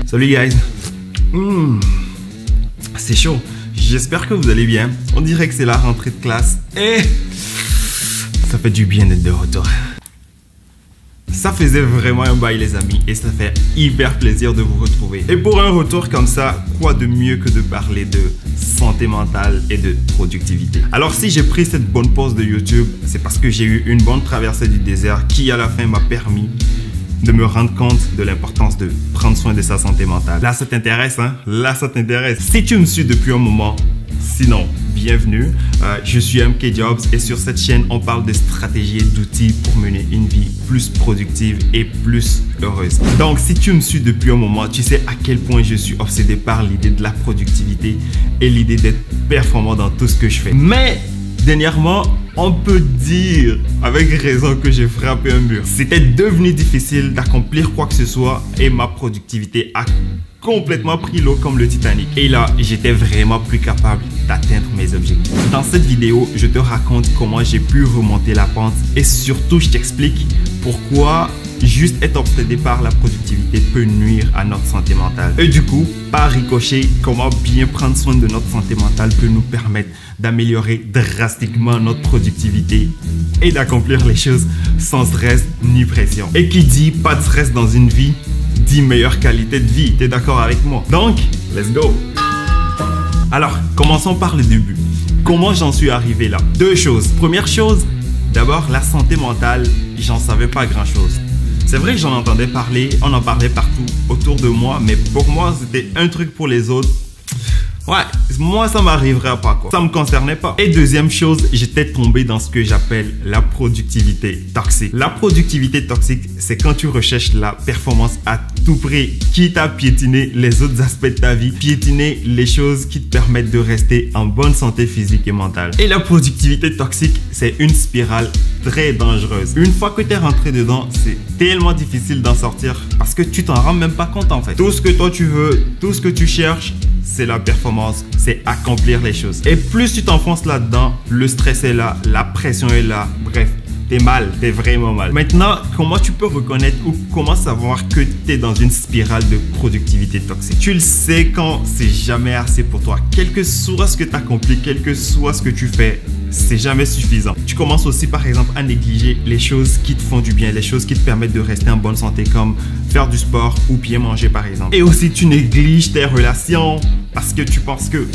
Salut guys. C'est chaud. J'espère que vous allez bien. On dirait que c'est la rentrée de classe et ça fait du bien d'être de retour. Ça faisait vraiment un bail les amis et ça fait hyper plaisir de vous retrouver. Et pour un retour comme ça, quoi de mieux que de parler de santé mentale et de productivité. Alors si j'ai pris cette bonne pause de YouTube, c'est parce que j'ai eu une bonne traversée du désert qui à la fin m'a permis de me rendre compte de l'importance de prendre soin de sa santé mentale. Là ça t'intéresse hein? Là ça t'intéresse. Si tu me suis depuis un moment, sinon, bienvenue, je suis MK Jobs et sur cette chaîne, on parle de stratégies et d'outils pour mener une vie plus productive et plus heureuse. Donc, si tu me suis depuis un moment, tu sais à quel point je suis obsédé par l'idée de la productivité et l'idée d'être performant dans tout ce que je fais. Mais, dernièrement, on peut dire avec raison que j'ai frappé un mur. C'était devenu difficile d'accomplir quoi que ce soit et ma productivité a complètement pris l'eau comme le Titanic. Et là, j'étais vraiment plus capable d'atteindre mes objectifs. Dans cette vidéo, je te raconte comment j'ai pu remonter la pente et surtout, je t'explique pourquoi juste être obsédé par la productivité peut nuire à notre santé mentale. Et du coup, par ricochet, comment bien prendre soin de notre santé mentale peut nous permettre d'améliorer drastiquement notre productivité et d'accomplir les choses sans stress ni pression. Et qui dit pas de stress dans une vie, dit meilleure qualité de vie. T'es d'accord avec moi? Donc, let's go! Alors, commençons par le début. Comment j'en suis arrivé là? Deux choses. Première chose, d'abord la santé mentale, j'en savais pas grand chose. C'est vrai que j'en entendais parler, on en parlait partout autour de moi, mais pour moi c'était un truc pour les autres. Ouais, moi ça m'arriverait pas quoi. Ça me concernait pas. Et deuxième chose, j'étais tombé dans ce que j'appelle la productivité toxique. La productivité toxique, c'est quand tu recherches la performance à tout prix, quitte à piétiner les autres aspects de ta vie, piétiner les choses qui te permettent de rester en bonne santé physique et mentale. Et la productivité toxique, c'est une spirale très dangereuse. Une fois que tu es rentré dedans, c'est tellement difficile d'en sortir parce que tu t'en rends même pas compte en fait. Tout ce que toi tu veux, tout ce que tu cherches, c'est la performance, c'est accomplir les choses. Et plus tu t'enfonces là-dedans, le stress est là, la pression est là, bref, t'es mal, t'es vraiment mal. Maintenant, comment tu peux reconnaître ou comment savoir que t'es dans une spirale de productivité toxique? Tu le sais quand c'est jamais assez pour toi. Quel que soit ce que tu accomplis, quel que soit ce que tu fais, c'est jamais suffisant. Tu commences aussi par exemple à négliger les choses qui te font du bien, les choses qui te permettent de rester en bonne santé comme faire du sport ou bien manger par exemple. Et aussi tu négliges tes relations parce que tu penses que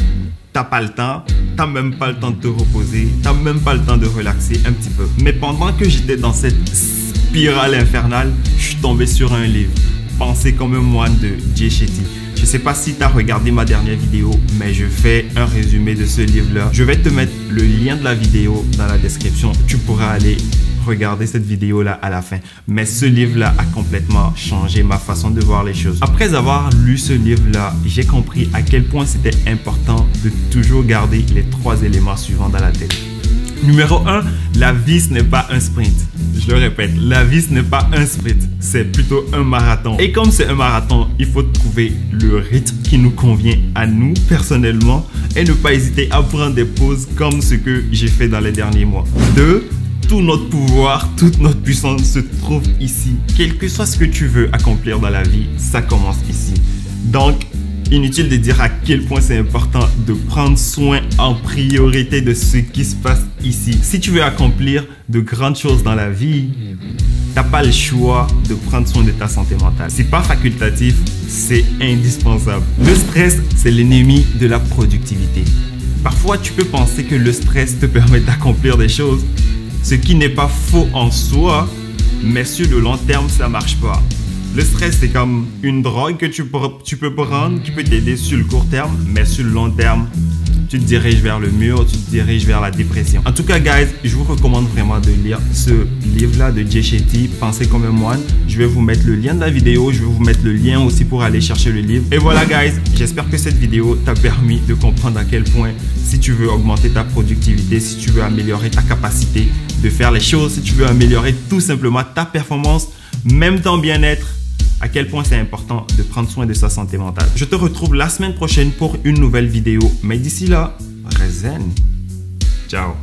t'as pas le temps, t'as même pas le temps de te reposer, t'as même pas le temps de relaxer un petit peu. Mais pendant que j'étais dans cette spirale infernale, je suis tombé sur un livre, Penser comme un moine de Jay Shetty. Je sais pas si tu as regardé ma dernière vidéo, mais je fais un résumé de ce livre-là. Je vais te mettre le lien de la vidéo dans la description. Tu pourras aller regarder cette vidéo-là à la fin. Mais ce livre-là a complètement changé ma façon de voir les choses. Après avoir lu ce livre-là, j'ai compris à quel point c'était important de toujours garder les 3 éléments suivants dans la tête. Numéro 1, la vie ce n'est pas un sprint. Je le répète, la vie ce n'est pas un sprint, c'est plutôt un marathon. Et comme c'est un marathon, il faut trouver le rythme qui nous convient à nous personnellement et ne pas hésiter à prendre des pauses comme ce que j'ai fait dans les derniers mois. 2, tout notre pouvoir, toute notre puissance se trouve ici. Quel que soit ce que tu veux accomplir dans la vie, ça commence ici. Donc, inutile de dire à quel point c'est important de prendre soin en priorité de ce qui se passe ici. Si tu veux accomplir de grandes choses dans la vie, t'as pas le choix de prendre soin de ta santé mentale. C'est pas facultatif, c'est indispensable. Le stress, c'est l'ennemi de la productivité. Parfois, tu peux penser que le stress te permet d'accomplir des choses, ce qui n'est pas faux en soi, mais sur le long terme, ça marche pas. Le stress, c'est comme une drogue que tu peux prendre qui peut t'aider sur le court terme, mais sur le long terme, tu te diriges vers le mur, tu te diriges vers la dépression. En tout cas, guys, je vous recommande vraiment de lire ce livre-là de Jay Shetty, Penser comme un moine. Je vais vous mettre le lien de la vidéo, je vais vous mettre le lien aussi pour aller chercher le livre. Et voilà, guys, j'espère que cette vidéo t'a permis de comprendre à quel point, si tu veux augmenter ta productivité, si tu veux améliorer ta capacité de faire les choses, si tu veux améliorer tout simplement ta performance, même ton bien-être, à quel point c'est important de prendre soin de sa santé mentale. Je te retrouve la semaine prochaine pour une nouvelle vidéo. Mais d'ici là, reste zen. Ciao.